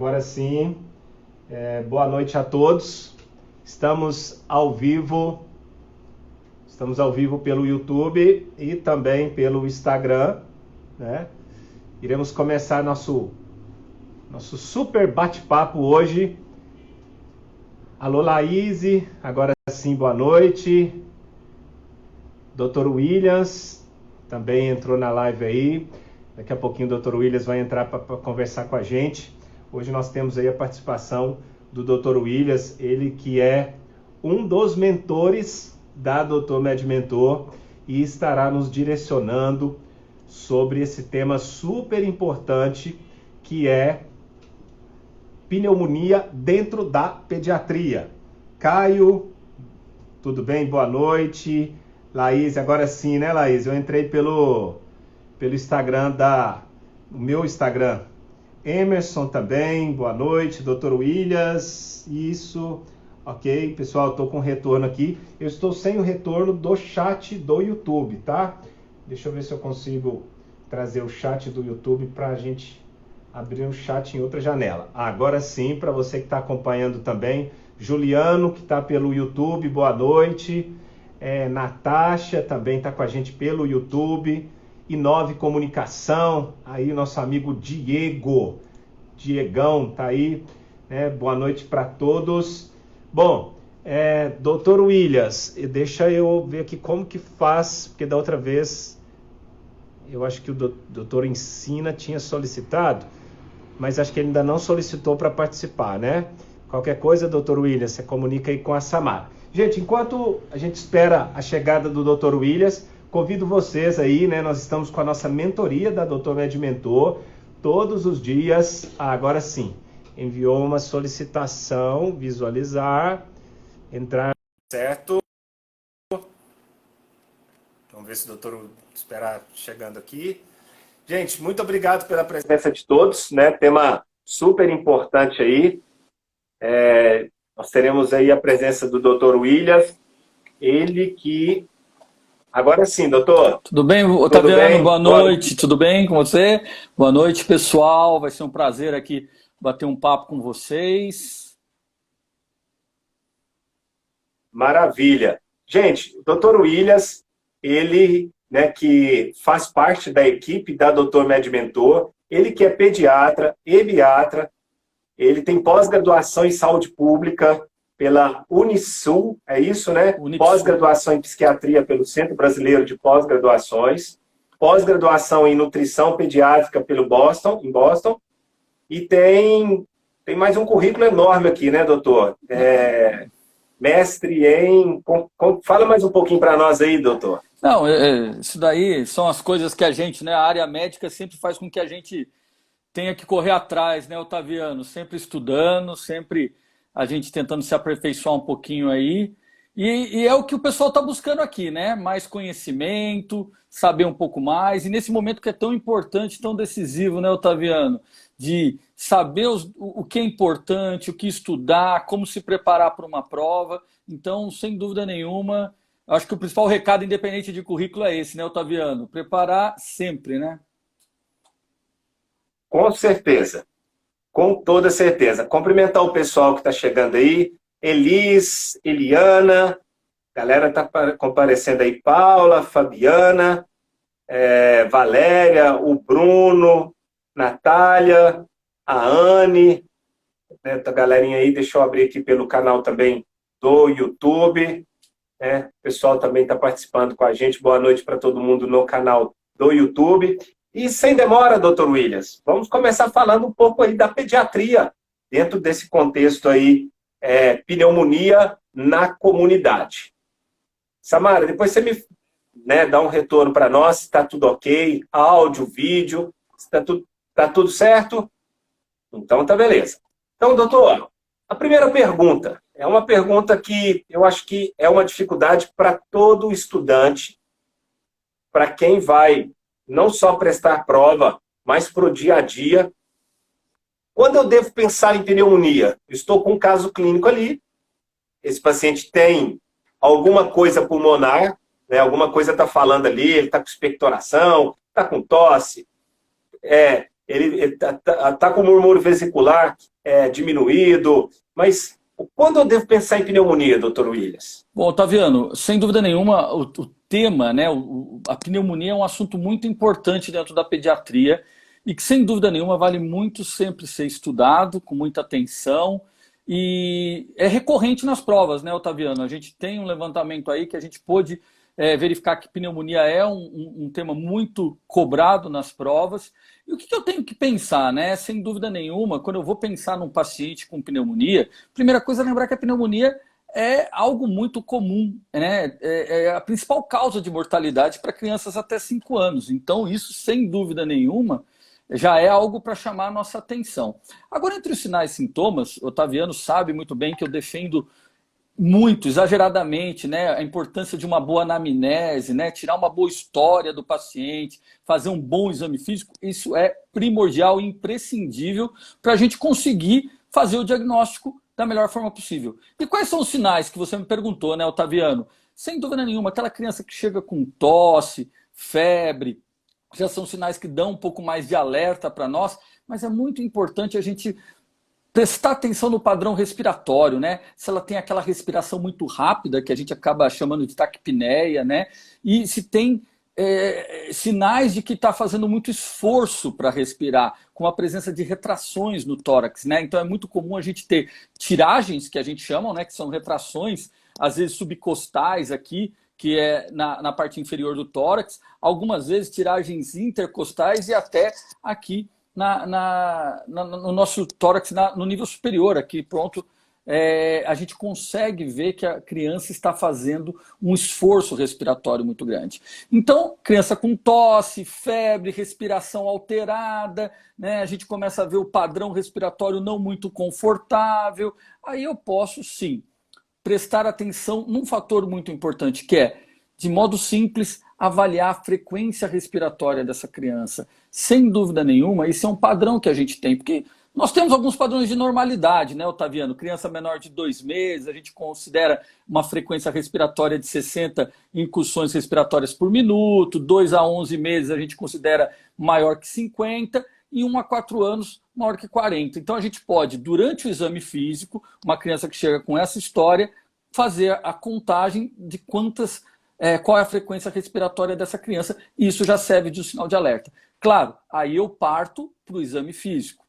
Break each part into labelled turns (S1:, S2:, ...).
S1: Agora sim, boa noite a todos. Estamos ao vivo pelo YouTube e também pelo Instagram, né? Iremos começar nosso super bate-papo hoje. Alô, Laís, agora sim, boa noite. Dr. Williams também entrou na live aí. Daqui a pouquinho o Dr. Williams vai entrar para conversar com a gente. Hoje nós temos aí a participação do Dr. Williams, ele que é um dos mentores da Dr. MedMentor e estará nos direcionando sobre esse tema super importante que é pneumonia dentro da pediatria. Caio, tudo bem? Boa noite. Laís, agora sim, né, Laís? Eu entrei pelo Instagram o meu Instagram. Emerson também, boa noite. Dr. Williams, isso. Ok, pessoal, estou com retorno aqui. Eu estou sem o retorno do chat do YouTube, tá? Deixa eu ver se eu consigo trazer o chat do YouTube para a gente abrir um chat em outra janela. Agora sim, para você que está acompanhando também. Juliano, que está pelo YouTube, boa noite. Natasha também está com a gente pelo YouTube. Inove Comunicação, aí o nosso amigo Diegão tá aí, né? Boa noite para todos. Bom, Dr. Williams, deixa eu ver aqui como que faz, porque da outra vez eu acho que o doutor Ensina tinha solicitado, mas acho que ele ainda não solicitou para participar, né? Qualquer coisa, Dr. Williams, você comunica aí com a Samara. Gente, enquanto a gente espera a chegada do Dr. Williams, convido vocês aí, né? Nós estamos com a nossa mentoria da Dr. MedMentor todos os dias. Agora sim, enviou uma solicitação, visualizar, entrar, certo? Vamos ver se o doutor esperar chegando aqui. Gente, muito obrigado pela presença de todos, né? Tema super importante aí. Nós teremos aí a presença do Dr. Williams, ele que... Agora sim, doutor.
S2: Tudo bem, Otaviano? Boa noite. Tudo bem com você? Boa noite, pessoal. Vai ser um prazer aqui bater um papo com vocês.
S1: Maravilha. Gente, o Dr. Williams, ele, né, que faz parte da equipe da Dr. MedMentor, ele que é pediatra e biatra, ele tem pós-graduação em saúde pública pela Unisul, é isso, né? Pós-graduação em psiquiatria pelo Centro Brasileiro de Pós-Graduações, pós-graduação em nutrição pediátrica pelo em Boston, e tem mais um currículo enorme aqui, né, doutor? Mestre em... Fala mais um pouquinho para nós aí, doutor.
S2: Não, isso daí são as coisas que a gente, né, a área médica sempre faz com que a gente tenha que correr atrás, né, Otaviano? Sempre estudando, sempre a gente tentando se aperfeiçoar um pouquinho aí. E é o que o pessoal está buscando aqui, né? Mais conhecimento, saber um pouco mais. E nesse momento que é tão importante, tão decisivo, né, Otaviano? De saber o que é importante, o que estudar, como se preparar para uma prova. Então, sem dúvida nenhuma, acho que o principal recado, independente de currículo, é esse, né, Otaviano? Preparar sempre, né?
S1: Com certeza. Com toda certeza. Cumprimentar o pessoal que está chegando aí. Elis, Eliana, galera está comparecendo aí. Paula, Fabiana, Valéria, o Bruno, Natália, a Anne, né, a galerinha aí. Deixa eu abrir aqui pelo canal também do YouTube. O pessoal também está participando com a gente. Boa noite para todo mundo no canal do YouTube. E sem demora, Dr. Williams, vamos começar falando um pouco aí da pediatria, dentro desse contexto aí, pneumonia na comunidade. Samara, depois você me dá um retorno para nós, se está tudo ok, áudio, vídeo, se tá tudo certo? Então tá beleza. Então, doutor, a primeira pergunta é uma pergunta que eu acho que é uma dificuldade para todo estudante, para quem vai não só prestar prova, mas para o dia a dia. Quando eu devo pensar em pneumonia? Estou com um caso clínico ali, esse paciente tem alguma coisa pulmonar, né, alguma coisa está falando ali, ele está com expectoração, está com tosse, ele tá com o murmúrio vesicular diminuído, mas quando eu devo pensar em pneumonia, doutor Williams?
S2: Bom, Otaviano, sem dúvida nenhuma, o tema, né, a pneumonia é um assunto muito importante dentro da pediatria e que, sem dúvida nenhuma, vale muito sempre ser estudado com muita atenção e é recorrente nas provas, né, Otaviano? A gente tem um levantamento aí que a gente pôde verificar que pneumonia é um tema muito cobrado nas provas. E o que eu tenho que pensar, né? Sem dúvida nenhuma, quando eu vou pensar num paciente com pneumonia, primeira coisa é lembrar que a pneumonia é algo muito comum, né? É a principal causa de mortalidade para crianças até 5 anos. Então, isso, sem dúvida nenhuma, já é algo para chamar a nossa atenção. Agora, entre os sinais e sintomas, o Otaviano sabe muito bem que eu defendo muito, exageradamente, né, a importância de uma boa anamnese, né, tirar uma boa história do paciente, fazer um bom exame físico, isso é primordial e imprescindível para a gente conseguir fazer o diagnóstico da melhor forma possível. E quais são os sinais que você me perguntou, né, Otaviano? Sem dúvida nenhuma, aquela criança que chega com tosse, febre, já são sinais que dão um pouco mais de alerta para nós, mas é muito importante a gente prestar atenção no padrão respiratório, né? Se ela tem aquela respiração muito rápida, que a gente acaba chamando de taquipneia, né? E se tem sinais de que está fazendo muito esforço para respirar, com a presença de retrações no tórax, né? Então é muito comum a gente ter tiragens, que a gente chama, né? Que são retrações, às vezes subcostais aqui, que é na parte inferior do tórax, algumas vezes tiragens intercostais e até aqui no nosso tórax, no nível superior aqui, pronto, a gente consegue ver que a criança está fazendo um esforço respiratório muito grande. Então, criança com tosse, febre, respiração alterada, né, a gente começa a ver o padrão respiratório não muito confortável, aí eu posso, sim, prestar atenção num fator muito importante, que é, de modo simples, avaliar a frequência respiratória dessa criança. Sem dúvida nenhuma, isso é um padrão que a gente tem, porque nós temos alguns padrões de normalidade, né, Otaviano? Criança menor de 2 meses, a gente considera uma frequência respiratória de 60 incursões respiratórias por minuto, 2 a 11 meses a gente considera maior que 50, e 1 a 4 anos maior que 40. Então a gente pode, durante o exame físico, uma criança que chega com essa história, fazer a contagem de qual é a frequência respiratória dessa criança, e isso já serve de um sinal de alerta. Claro, aí eu parto para o exame físico.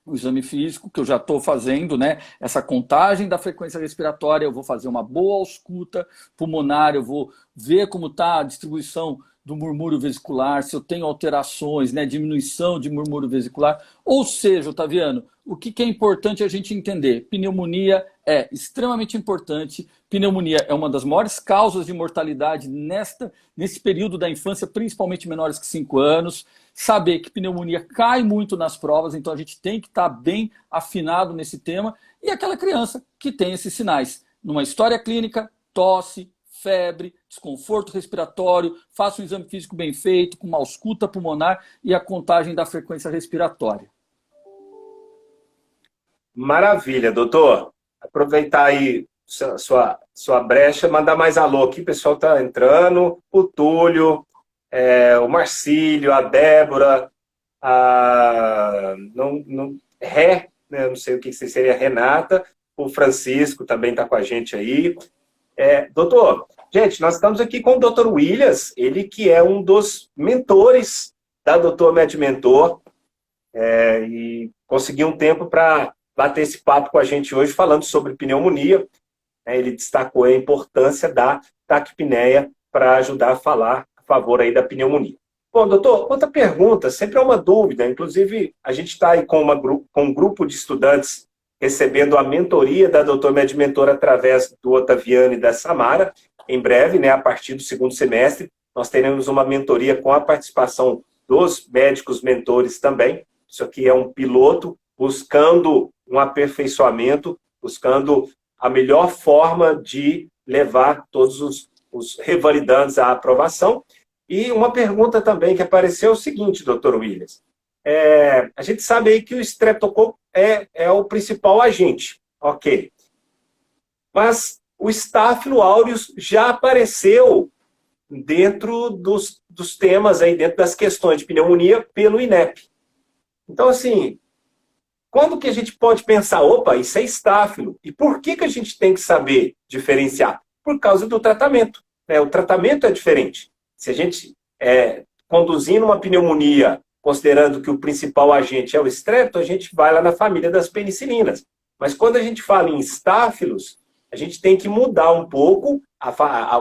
S2: O exame físico que eu já estou fazendo, né? Essa contagem da frequência respiratória, eu vou fazer uma boa ausculta pulmonar, eu vou ver como está a distribuição do murmúrio vesicular, se eu tenho alterações, né? Diminuição de murmúrio vesicular. Ou seja, Otaviano, o que é importante a gente entender? Pneumonia é extremamente importante. Pneumonia é uma das maiores causas de mortalidade nesse período da infância, principalmente menores que 5 anos. Saber que pneumonia cai muito nas provas, então a gente tem que estar bem afinado nesse tema. E aquela criança que tem esses sinais, numa história clínica, tosse, febre, desconforto respiratório, faça um exame físico bem feito, com uma ausculta pulmonar e a contagem da frequência respiratória.
S1: Maravilha, doutor. Aproveitar aí sua brecha, mandar mais alô aqui, o pessoal está entrando, o Túlio, o Marcílio, a Débora, Ré, né, não sei o que seria, Renata, o Francisco também está com a gente aí. Doutor, gente, nós estamos aqui com o Dr. Williams, ele que é um dos mentores da Dr. MedMentor, e conseguiu um tempo para bater esse papo com a gente hoje, falando sobre pneumonia. Ele destacou a importância da taquipneia para ajudar a falar a favor aí da pneumonia. Bom, doutor, outra pergunta, sempre é uma dúvida, inclusive a gente está aí com um grupo de estudantes recebendo a mentoria da Dr. MedMentor através do Otaviano e da Samara. Em breve, né, a partir do 2º semestre, nós teremos uma mentoria com a participação dos médicos mentores também. Isso aqui é um piloto buscando um aperfeiçoamento, buscando a melhor forma de levar todos os revalidantes à aprovação. E uma pergunta também que apareceu é o seguinte, Dr. Williams. A gente sabe aí que o estreptococo é o principal agente, ok. Mas o Staphylo aureus já apareceu dentro dos temas, aí, dentro das questões de pneumonia pelo INEP. Então, assim, quando que a gente pode pensar, opa, isso é estáfilo? E por que que a gente tem que saber diferenciar? Por causa do tratamento, né? O tratamento é diferente. Se a gente conduzindo uma pneumonia, considerando que o principal agente é o estrepto, a gente vai lá na família das penicilinas. Mas quando a gente fala em estáfilos, a gente tem que mudar um pouco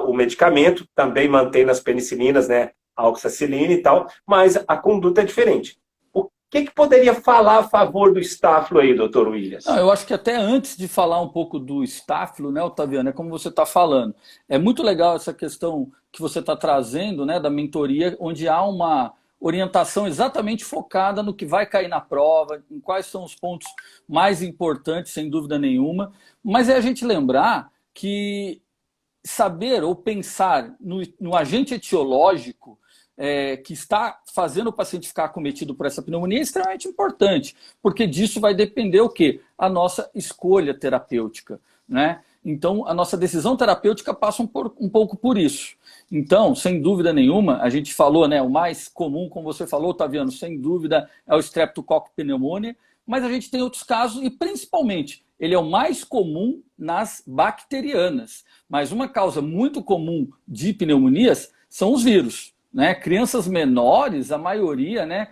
S1: o medicamento, também mantém nas penicilinas, né, a oxacilina e tal, mas a conduta é diferente. O que poderia falar a favor do estáfilo aí, doutor Williams?
S2: Não, eu acho que até antes de falar um pouco do estáfilo, né, Otaviano, é como você está falando. É muito legal essa questão que você está trazendo, né, da mentoria, onde há uma orientação exatamente focada no que vai cair na prova, em quais são os pontos mais importantes, sem dúvida nenhuma. Mas é a gente lembrar que saber ou pensar no agente etiológico que está fazendo o paciente ficar acometido por essa pneumonia é extremamente importante, porque disso vai depender o quê? A nossa escolha terapêutica, né? Então, a nossa decisão terapêutica passa um pouco por isso. Então, sem dúvida nenhuma, a gente falou, né, o mais comum, como você falou, Otaviano, sem dúvida, é o Streptococcus pneumoniae, mas a gente tem outros casos e, principalmente, ele é o mais comum nas bacterianas. Mas uma causa muito comum de pneumonias são os vírus, né? Crianças menores, a maioria, né?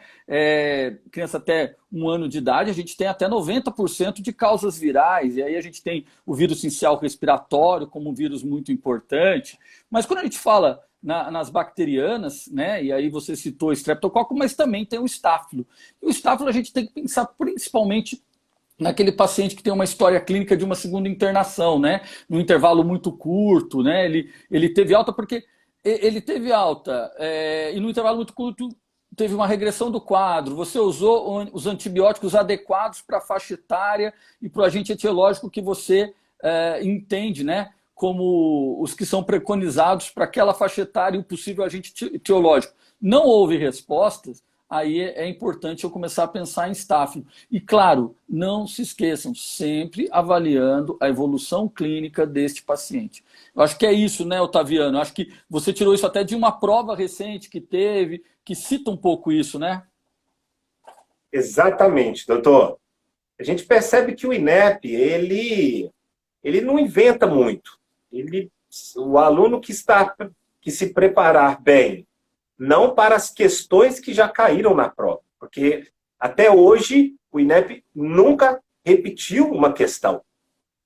S2: Criança até 1 ano de idade, a gente tem até 90% de causas virais. E aí a gente tem o vírus sincial respiratório como um vírus muito importante. Mas quando a gente fala nas bacterianas, né? E aí você citou o estreptococo, mas também tem o estáfilo. E o estáfilo a gente tem que pensar principalmente naquele paciente que tem uma história clínica de uma segunda internação, né? Num intervalo muito curto, né? Ele teve alta porque ele teve alta e no intervalo muito curto teve uma regressão do quadro. Você usou os antibióticos adequados para a faixa etária e para o agente etiológico que você entende, né? Como os que são preconizados para aquela faixa etária e o possível agente etiológico. Não houve respostas, aí é importante eu começar a pensar em estáfilo. E, claro, não se esqueçam, sempre avaliando a evolução clínica deste paciente. Eu acho que é isso, né, Otaviano? Eu acho que você tirou isso até de uma prova recente que teve, que cita um pouco isso, né?
S1: Exatamente, doutor. A gente percebe que o INEP, ele não inventa muito. O aluno que se preparar bem, não para as questões que já caíram na prova, porque até hoje o INEP nunca repetiu uma questão,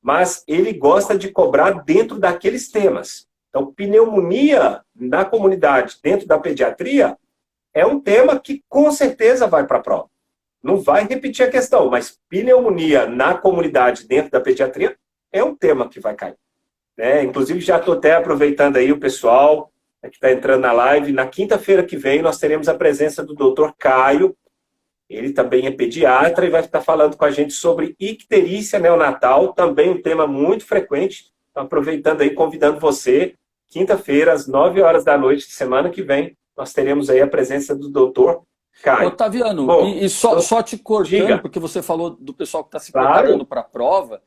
S1: mas ele gosta de cobrar dentro daqueles temas. Então, pneumonia na comunidade, dentro da pediatria, é um tema que com certeza vai para a prova. Não vai repetir a questão, mas pneumonia na comunidade, dentro da pediatria, é um tema que vai cair. Inclusive, já estou até aproveitando aí o pessoal que está entrando na live. Na quinta-feira que vem, nós teremos a presença do Dr. Caio. Ele também é pediatra e vai estar falando com a gente sobre icterícia neonatal, também um tema muito frequente. Então, aproveitando aí, convidando você, quinta-feira, às 9 horas da noite de semana que vem, nós teremos aí a presença do Dr. Caio.
S2: Otaviano,
S1: Bom,
S2: só te cortando,
S1: diga.
S2: Porque você falou do pessoal que está se
S1: Claro.
S2: preparando para a prova,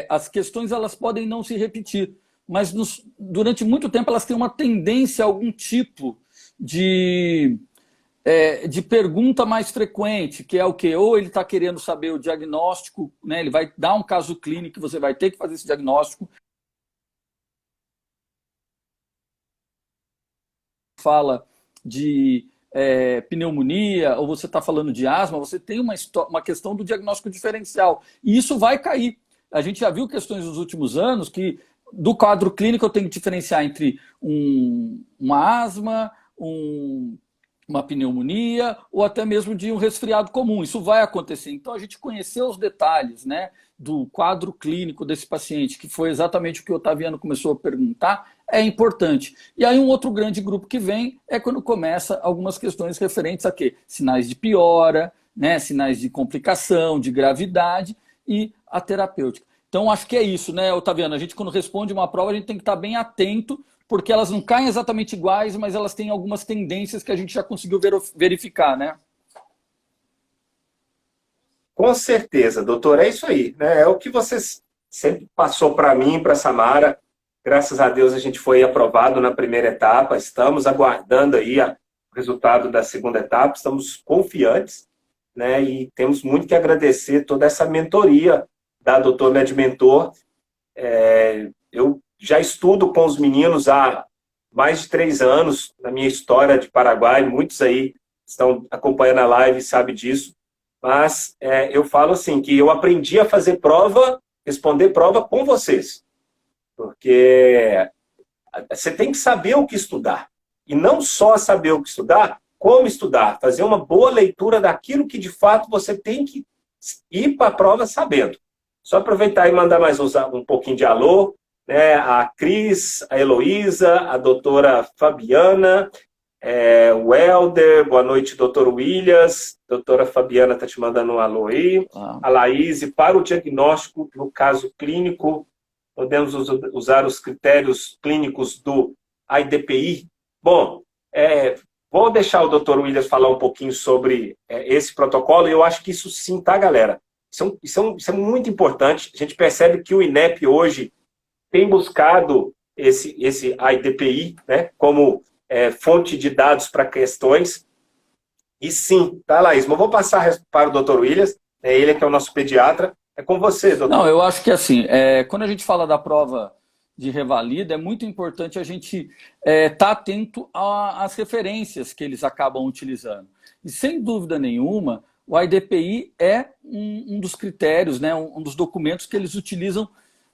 S2: as questões elas podem não se repetir, mas durante muito tempo elas têm uma tendência a algum tipo de pergunta mais frequente, que é o quê? Ou ele está querendo saber o diagnóstico, né? Ele vai dar um caso clínico, você vai ter que fazer esse diagnóstico. Fala de pneumonia, ou você está falando de asma, você tem uma questão do diagnóstico diferencial. E isso vai cair. A gente já viu questões nos últimos anos que do quadro clínico eu tenho que diferenciar entre uma asma, uma pneumonia ou até mesmo de um resfriado comum. Isso vai acontecer. Então, a gente conhecer os detalhes, né, do quadro clínico desse paciente, que foi exatamente o que o Otaviano começou a perguntar, é importante. E aí um outro grande grupo que vem é quando começa algumas questões referentes a quê? Sinais de piora, né, sinais de complicação, de gravidade e a terapêutica. Então, acho que é isso, né, Otaviano? A gente, quando responde uma prova, a gente tem que estar bem atento, porque elas não caem exatamente iguais, mas elas têm algumas tendências que a gente já conseguiu verificar, né?
S1: Com certeza, doutor, é isso aí, né? É o que você sempre passou para mim, para a Samara. Graças a Deus a gente foi aprovado na primeira etapa, estamos aguardando aí o resultado da segunda etapa, estamos confiantes. né? E temos muito que agradecer toda essa mentoria da Doutor Med Mentor. Eu já estudo com os meninos há mais de 3 anos na minha história de Paraguai, muitos aí estão acompanhando a live e sabem disso, mas eu falo assim, que eu aprendi a fazer prova, responder prova com vocês, porque você tem que saber o que estudar, e não só saber o que estudar, como estudar, fazer uma boa leitura daquilo que de fato você tem que ir para a prova sabendo. Só aproveitar e mandar mais um pouquinho de alô, né? A Cris, a Heloísa, a doutora Fabiana, o Helder, boa noite, doutor Williams, doutora Fabiana está te mandando um alô aí, a Laís, para o diagnóstico no caso clínico, podemos usar os critérios clínicos do IDPI. Bom, vou deixar o doutor Williams falar um pouquinho sobre esse protocolo, e eu acho que isso sim, tá, galera? Isso é muito importante. A gente percebe que o INEP hoje tem buscado esse IDPI, né, como fonte de dados para questões. E sim, tá, Laís? Mas vou passar para o doutor Williams, ele que é o nosso pediatra. É com você, doutor.
S2: Não, eu acho que assim, quando a gente fala da prova de revalida, é muito importante a gente estar atento às referências que eles acabam utilizando. E sem dúvida nenhuma, o IDPI é um dos critérios, né, um dos documentos que eles utilizam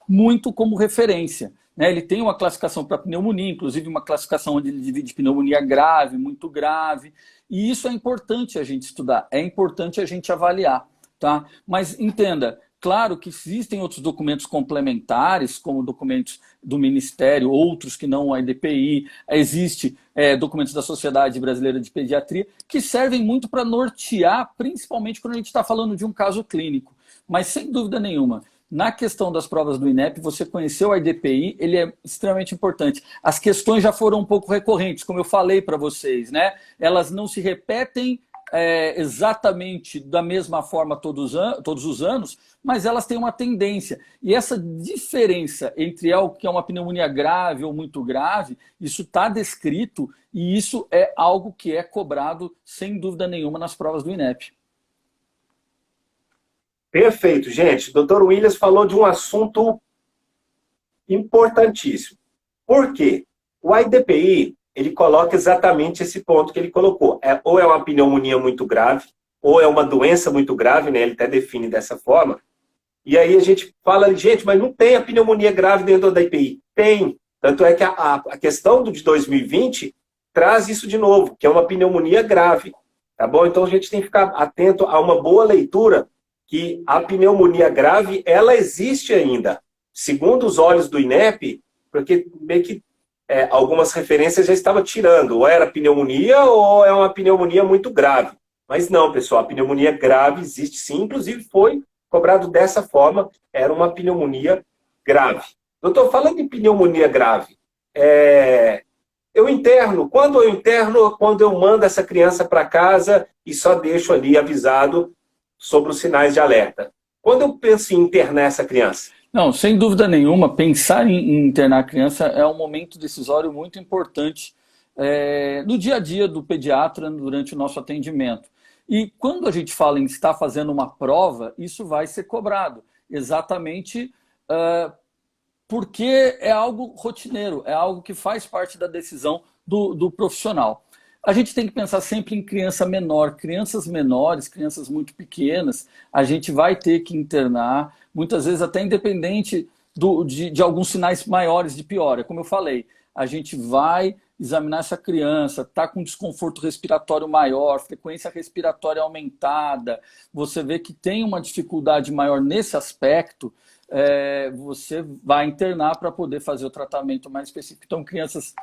S2: muito como referência. Né? Ele tem uma classificação para pneumonia, inclusive uma classificação onde ele divide pneumonia grave, muito grave, e isso é importante a gente estudar, é importante a gente avaliar. Tá? Mas entenda, claro que existem outros documentos complementares, como documentos do Ministério, outros que não o IDPI, existe documentos da Sociedade Brasileira de Pediatria, que servem muito para nortear, principalmente quando a gente está falando de um caso clínico. Mas, sem dúvida nenhuma, na questão das provas do INEP, você conheceu o IDPI, ele é extremamente importante. As questões já foram um pouco recorrentes, como eu falei para vocês, né? Elas não se repetem exatamente da mesma forma todos os anos, mas elas têm uma tendência. E essa diferença entre algo que é uma pneumonia grave ou muito grave, isso está descrito e isso é algo que é cobrado, sem dúvida nenhuma, nas provas do INEP.
S1: Perfeito, gente. O Dr. Williams falou de um assunto importantíssimo. Por quê? O IDPI, ele coloca exatamente esse ponto que ele colocou. Ou é uma pneumonia muito grave, ou é uma doença muito grave, né? Ele até define dessa forma. E aí a gente fala, gente, mas não tem a pneumonia grave dentro da IPI. Tem. Tanto é que a questão de 2020 traz isso de novo, que é uma pneumonia grave. Tá bom? Então a gente tem que ficar atento a uma boa leitura, que a pneumonia grave, ela existe ainda. Segundo os olhos do INEP, porque meio que algumas referências já estavam tirando, ou era pneumonia ou é uma pneumonia muito grave. Mas não, pessoal, a pneumonia grave existe sim, inclusive foi cobrado dessa forma, era uma pneumonia grave. Doutor, falando em pneumonia grave, quando eu mando essa criança para casa e só deixo ali avisado sobre os sinais de alerta. Quando eu penso em internar essa criança?
S2: Não, sem dúvida nenhuma, pensar em internar a criança é um momento decisório muito importante no dia a dia do pediatra durante o nosso atendimento. E quando a gente fala em estar fazendo uma prova, isso vai ser cobrado, exatamente porque é algo rotineiro, é algo que faz parte da decisão do profissional. A gente tem que pensar sempre em criança menor, crianças menores, crianças muito pequenas, a gente vai ter que internar, muitas vezes até independente de alguns sinais maiores de piora. Como eu falei, a gente vai examinar essa criança, está com desconforto respiratório maior, frequência respiratória aumentada, você vê que tem uma dificuldade maior nesse aspecto, você vai internar para poder fazer o tratamento mais específico. Então, crianças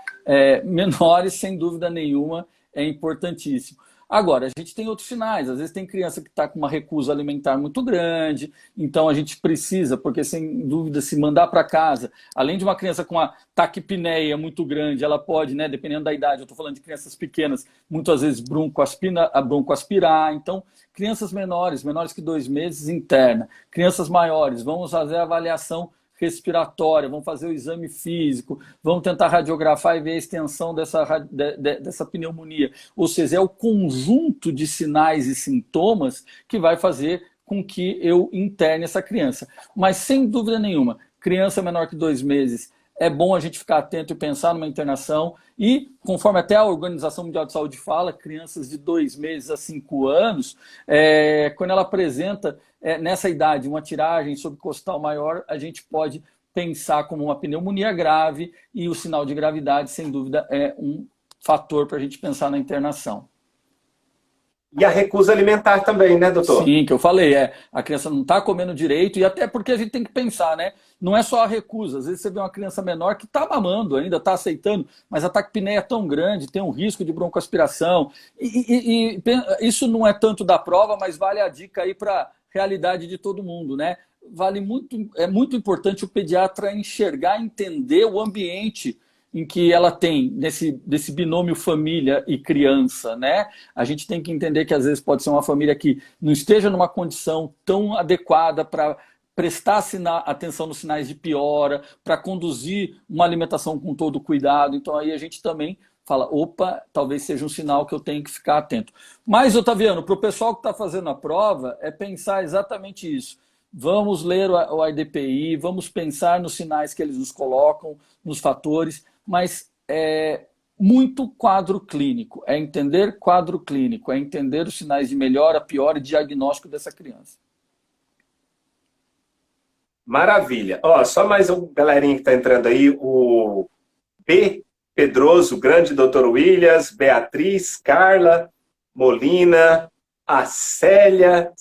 S2: menores, sem dúvida nenhuma, é importantíssimo. Agora, a gente tem outros sinais. Às vezes tem criança que está com uma recusa alimentar muito grande, então a gente precisa, porque sem dúvida, se mandar para casa, além de uma criança com uma taquipneia muito grande, ela pode, né, dependendo da idade, eu estou falando de crianças pequenas, muitas vezes broncoaspirar. Então, crianças menores que 2 meses, interna. Crianças maiores, vamos fazer a avaliação respiratória, vamos fazer o exame físico, vamos tentar radiografar e ver a extensão dessa pneumonia. Ou seja, é o conjunto de sinais e sintomas que vai fazer com que eu interne essa criança. Mas, sem dúvida nenhuma, criança menor que 2 meses, é bom a gente ficar atento e pensar numa internação. E, conforme até a Organização Mundial de Saúde fala, crianças de 2 meses a 5 anos, quando ela apresenta, nessa idade, uma tiragem subcostal maior, a gente pode pensar como uma pneumonia grave, e o sinal de gravidade, sem dúvida, é um fator para a gente pensar na internação.
S1: E a recusa alimentar também, né, doutor?
S2: Sim, que eu falei, a criança não está comendo direito, e até porque a gente tem que pensar, né? Não é só a recusa, às vezes você vê uma criança menor que está mamando ainda, está aceitando, mas a taquipneia é tão grande, tem um risco de broncoaspiração, e isso não é tanto da prova, mas vale a dica aí para a realidade de todo mundo, né? É muito importante o pediatra enxergar, entender o ambiente em que ela tem desse binômio família e criança, né? A gente tem que entender que às vezes pode ser uma família que não esteja numa condição tão adequada para prestar atenção nos sinais de piora, para conduzir uma alimentação com todo cuidado. Então aí a gente também fala, opa, talvez seja um sinal que eu tenho que ficar atento. Mas, Otaviano, para o pessoal que está fazendo a prova, é pensar exatamente isso. Vamos ler o IDPI, vamos pensar nos sinais que eles nos colocam, nos fatores, mas é muito quadro clínico, é entender quadro clínico, é entender os sinais de melhora, piora e diagnóstico dessa criança.
S1: Maravilha. Ó, só mais um galerinha que está entrando aí, o P. Pedroso, grande doutor Williams, Beatriz, Carla, Molina, a Célia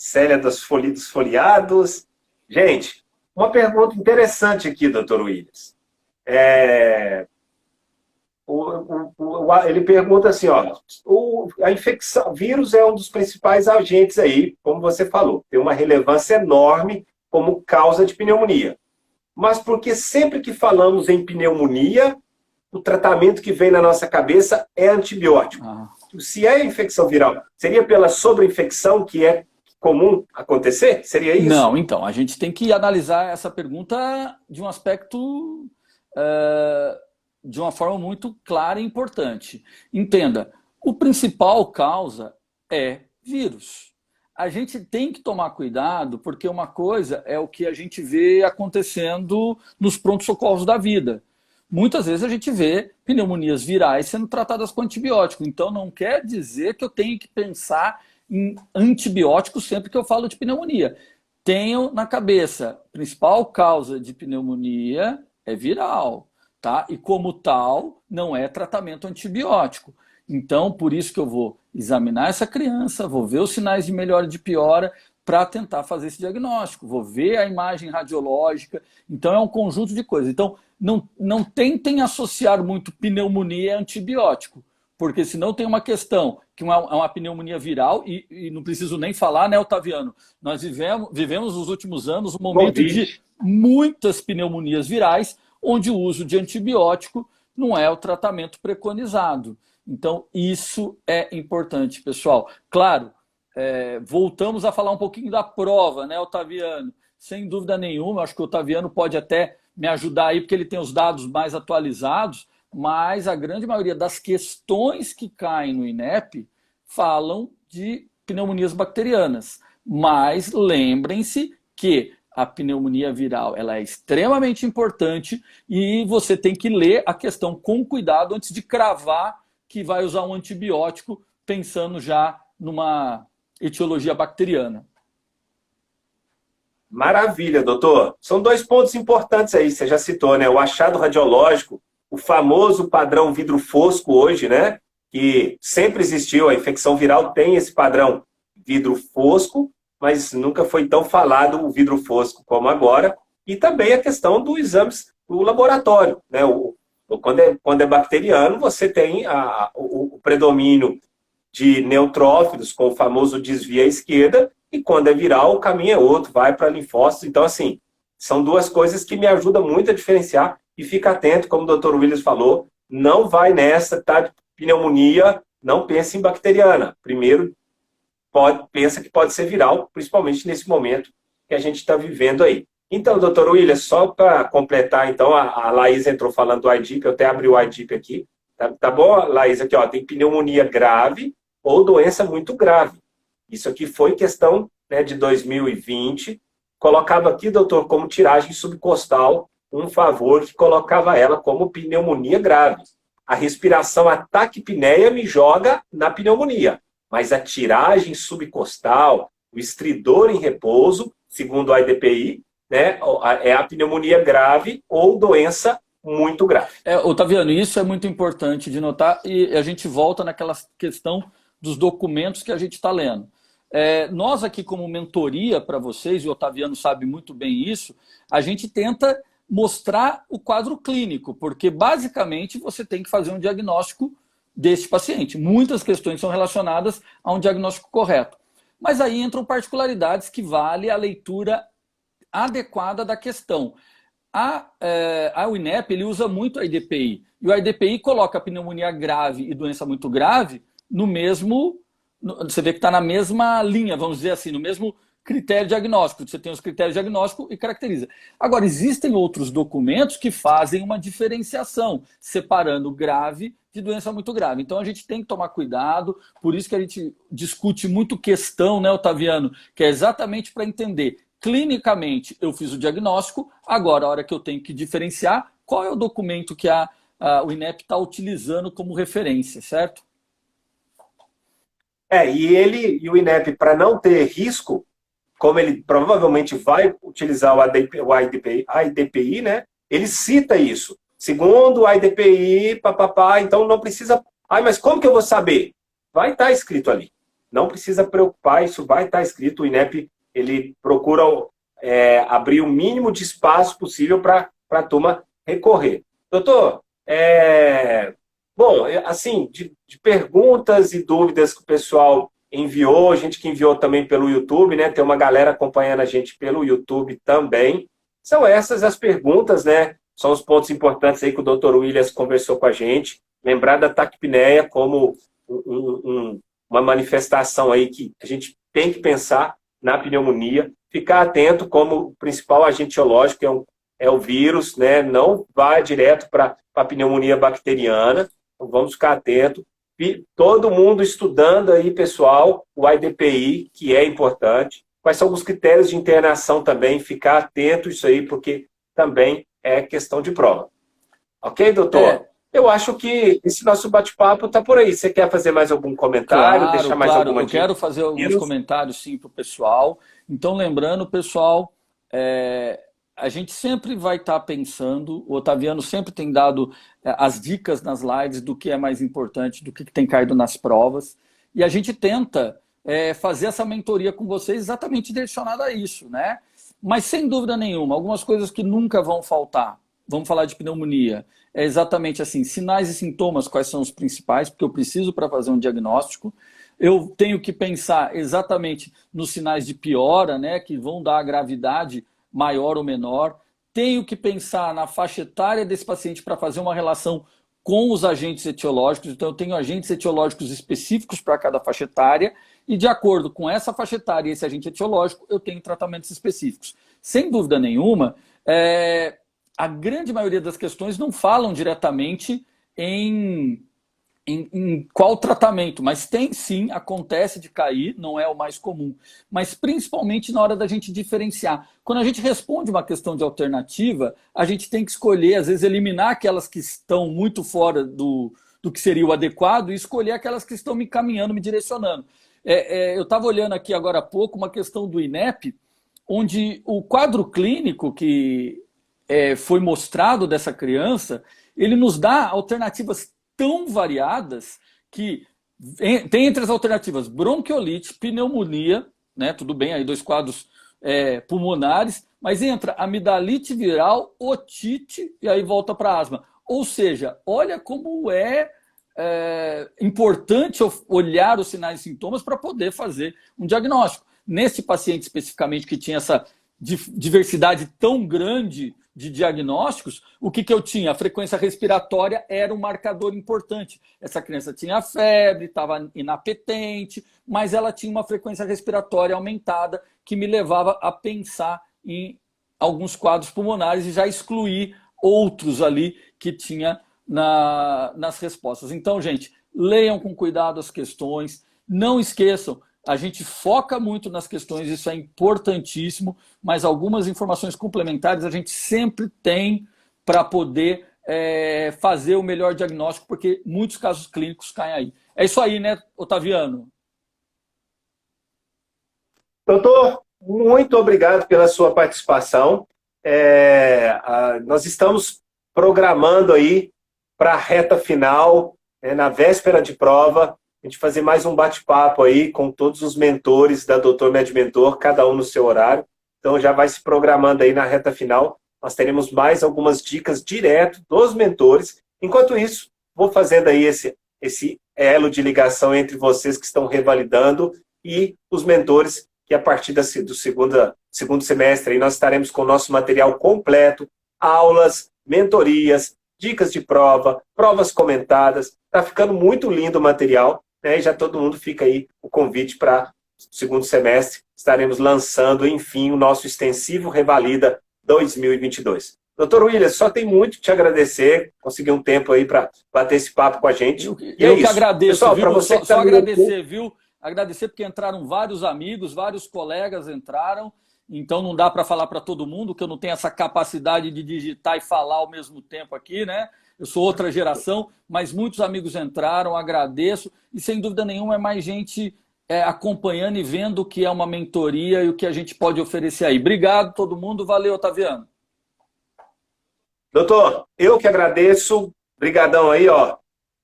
S1: dos Folheados. Gente, uma pergunta interessante aqui, doutor Williams. Ele pergunta assim, ó, a infecção, o vírus é um dos principais agentes aí, como você falou, tem uma relevância enorme como causa de pneumonia. Mas porque sempre que falamos em pneumonia, o tratamento que vem na nossa cabeça é antibiótico. Se é infecção viral, seria pela sobreinfecção que é comum acontecer? Seria isso?
S2: Não, então, a gente tem que analisar essa pergunta de um aspecto, de uma forma muito clara e importante. Entenda, o principal causa é vírus. A gente tem que tomar cuidado, porque uma coisa é o que a gente vê acontecendo nos prontos-socorros da vida. Muitas vezes a gente vê pneumonias virais sendo tratadas com antibiótico. Então não quer dizer que eu tenho que pensar em antibiótico sempre que eu falo de pneumonia. Tenho na cabeça, a principal causa de pneumonia é viral, tá? E como tal, não é tratamento antibiótico. Então, por isso que eu vou examinar essa criança, vou ver os sinais de melhora e de piora para tentar fazer esse diagnóstico. Vou ver a imagem radiológica. Então, é um conjunto de coisas. Então, não tentem associar muito pneumonia a antibiótico, porque senão tem uma questão, que é uma pneumonia viral, e não preciso nem falar, né, Otaviano? Nós vivemos nos últimos anos um momento de muitas pneumonias virais, onde o uso de antibiótico não é o tratamento preconizado. Então, isso é importante, pessoal. Claro, voltamos a falar um pouquinho da prova, né, Otaviano? Sem dúvida nenhuma, acho que o Otaviano pode até me ajudar aí, porque ele tem os dados mais atualizados, mas a grande maioria das questões que caem no INEP falam de pneumonias bacterianas. Mas lembrem-se que a pneumonia viral ela é extremamente importante e você tem que ler a questão com cuidado antes de cravar que vai usar um antibiótico, pensando já numa etiologia bacteriana.
S1: Maravilha, doutor. São 2 pontos importantes aí, você já citou, né? O achado radiológico, o famoso padrão vidro fosco hoje, né? Que sempre existiu, a infecção viral tem esse padrão vidro fosco, mas nunca foi tão falado o vidro fosco como agora. E também a questão dos exames do laboratório, né? Quando é bacteriano, você tem o predomínio de neutrófilos com o famoso desvio à esquerda, e quando é viral, o caminho é outro, vai para linfócitos. Então, assim, são 2 coisas que me ajudam muito a diferenciar. E fica atento, como o Dr. Williams falou, não vai nessa, tá? De pneumonia, não pense em bacteriana. Primeiro, pensa que pode ser viral, principalmente nesse momento que a gente está vivendo aí. Então, doutor William, só para completar, então, a Laís entrou falando do IDIP, eu até abri o IDIP aqui. Tá bom, Laís? Aqui, ó, tem pneumonia grave ou doença muito grave. Isso aqui foi questão, né, de 2020. Colocava aqui, doutor, como tiragem subcostal, um favor que colocava ela como pneumonia grave. A respiração, a taquipneia me joga na pneumonia, mas a tiragem subcostal, o estridor em repouso, segundo a IDPI, né, é a pneumonia grave ou doença muito grave.
S2: Otaviano, isso é muito importante de notar e a gente volta naquela questão dos documentos que a gente está lendo. Nós aqui como mentoria para vocês, e o Otaviano sabe muito bem isso, a gente tenta mostrar o quadro clínico, porque basicamente você tem que fazer um diagnóstico deste paciente. Muitas questões são relacionadas a um diagnóstico correto. Mas aí entram particularidades que vale a leitura adequada da questão. O INEP ele usa muito a IDPI, e o IDPI coloca a pneumonia grave e doença muito grave no mesmo, você vê que está na mesma linha, vamos dizer assim, no mesmo critério diagnóstico. Você tem os critérios diagnósticos e caracteriza. Agora, existem outros documentos que fazem uma diferenciação, separando grave de doença muito grave. Então, a gente tem que tomar cuidado, por isso que a gente discute muito questão, né, Otaviano, que é exatamente para entender. Clinicamente, eu fiz o diagnóstico, agora, a hora que eu tenho que diferenciar, qual é o documento que o INEP está utilizando como referência, certo?
S1: E o INEP, para não ter risco, como ele provavelmente vai utilizar a IDPI, né? Ele cita isso. Segundo a IDPI, papapá, então não precisa... mas como que eu vou saber? Vai estar escrito ali. Não precisa preocupar, isso vai estar escrito. O INEP, ele procura abrir o mínimo de espaço possível para a turma recorrer. Doutor, bom, assim, de perguntas e dúvidas que o pessoal enviou, gente que enviou também pelo YouTube, né? Tem uma galera acompanhando a gente pelo YouTube também. São essas as perguntas, né? São os pontos importantes aí que o Dr. Williams conversou com a gente. Lembrar da taquipneia como uma manifestação aí que a gente tem que pensar na pneumonia. Ficar atento como o principal agente etiológico é o vírus, né? Não vá direto para a pneumonia bacteriana. Então, vamos ficar atentos. E todo mundo estudando aí, pessoal, o IDPI, que é importante. Quais são os critérios de internação também? Ficar atento a isso aí, porque também é questão de prova. Ok, doutor? Eu acho que esse nosso bate-papo está por aí. Você quer fazer mais algum comentário? Deixar mais alguma
S2: dica? Eu quero fazer alguns comentários, sim, para o pessoal. Então, lembrando, pessoal, a gente sempre vai estar pensando, o Otaviano sempre tem dado as dicas nas lives do que é mais importante, do que tem caído nas provas, e a gente tenta fazer essa mentoria com vocês exatamente direcionada a isso, né? Mas sem dúvida nenhuma, algumas coisas que nunca vão faltar. Vamos falar de pneumonia. É exatamente assim, sinais e sintomas, quais são os principais, porque eu preciso para fazer um diagnóstico. Eu tenho que pensar exatamente nos sinais de piora, né, que vão dar a gravidade maior ou menor. Tenho que pensar na faixa etária desse paciente para fazer uma relação com os agentes etiológicos. Então, eu tenho agentes etiológicos específicos para cada faixa etária e, de acordo com essa faixa etária e esse agente etiológico, eu tenho tratamentos específicos. Sem dúvida nenhuma, a grande maioria das questões não falam diretamente em qual tratamento, mas tem sim, acontece de cair, não é o mais comum, mas principalmente na hora da gente diferenciar. Quando a gente responde uma questão de alternativa, a gente tem que escolher, às vezes eliminar aquelas que estão muito fora do que seria o adequado e escolher aquelas que estão me encaminhando, me direcionando. Eu estava olhando aqui agora há pouco uma questão do INEP, onde o quadro clínico que foi mostrado dessa criança, ele nos dá alternativas tão variadas que tem entre as alternativas bronquiolite, pneumonia, né? Tudo bem, aí 2 quadros pulmonares, mas entra amidalite viral, otite e aí volta para asma. Ou seja, olha como é importante olhar os sinais e sintomas para poder fazer um diagnóstico. Nesse paciente especificamente que tinha essa diversidade tão grande de diagnósticos, o que eu tinha? A frequência respiratória era um marcador importante. Essa criança tinha febre, estava inapetente, mas ela tinha uma frequência respiratória aumentada que me levava a pensar em alguns quadros pulmonares e já excluir outros ali que tinha nas respostas. Então, gente, leiam com cuidado as questões, não esqueçam, a gente foca muito nas questões, isso é importantíssimo, mas algumas informações complementares a gente sempre tem para poder fazer o melhor diagnóstico, porque muitos casos clínicos caem aí. É isso aí, né, Otaviano?
S1: Doutor, muito obrigado pela sua participação. Nós estamos programando aí para a reta final, na véspera de prova, a gente fazer mais um bate-papo aí com todos os mentores da Doutor MedMentor, cada um no seu horário. Então já vai se programando aí na reta final. Nós teremos mais algumas dicas direto dos mentores. Enquanto isso, vou fazendo aí esse elo de ligação entre vocês que estão revalidando e os mentores, que a partir do segundo semestre aí nós estaremos com o nosso material completo, aulas, mentorias, dicas de prova, provas comentadas. Está ficando muito lindo o material, né? E já todo mundo fica aí o convite para o segundo semestre. Estaremos lançando, enfim, o nosso extensivo Revalida 2022. Doutor William, só tem muito que te agradecer, conseguir um tempo aí para bater esse papo com a gente.
S2: Eu que agradeço,
S1: pessoal,
S2: viu?
S1: você que
S2: só
S1: tá
S2: agradecer, viu? Agradecer porque entraram vários amigos, vários colegas entraram, então não dá para falar para todo mundo, que eu não tenho essa capacidade de digitar e falar ao mesmo tempo aqui, né? Eu sou outra geração, mas muitos amigos entraram, agradeço, e sem dúvida nenhuma é mais gente acompanhando e vendo o que é uma mentoria e o que a gente pode oferecer aí. Obrigado todo mundo, valeu, Otaviano.
S1: Doutor, eu que agradeço, brigadão aí, ó.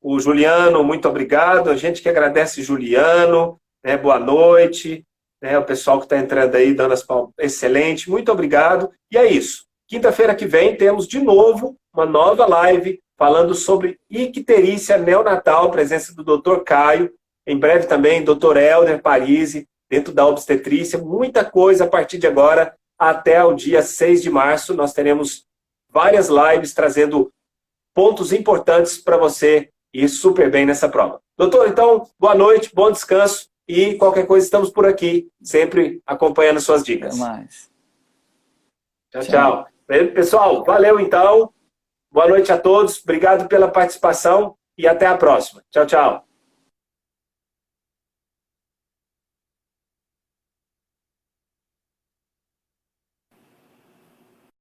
S1: O Juliano, muito obrigado. A gente que agradece Juliano, né? Boa noite, né? O pessoal que está entrando aí, dando as palmas, excelente, muito obrigado. E é isso. Quinta-feira que vem temos de novo uma nova live falando sobre icterícia neonatal, presença do Dr. Caio, em breve também Dr. Helder Parisi, dentro da obstetrícia, muita coisa a partir de agora até o dia 6 de março. Nós teremos várias lives trazendo pontos importantes para você ir super bem nessa prova. Doutor, então, boa noite, bom descanso e qualquer coisa estamos por aqui, sempre acompanhando suas dicas.
S2: Até mais.
S1: Tchau, tchau. Pessoal, valeu então. Boa noite a todos, obrigado pela participação e até a próxima. Tchau, tchau.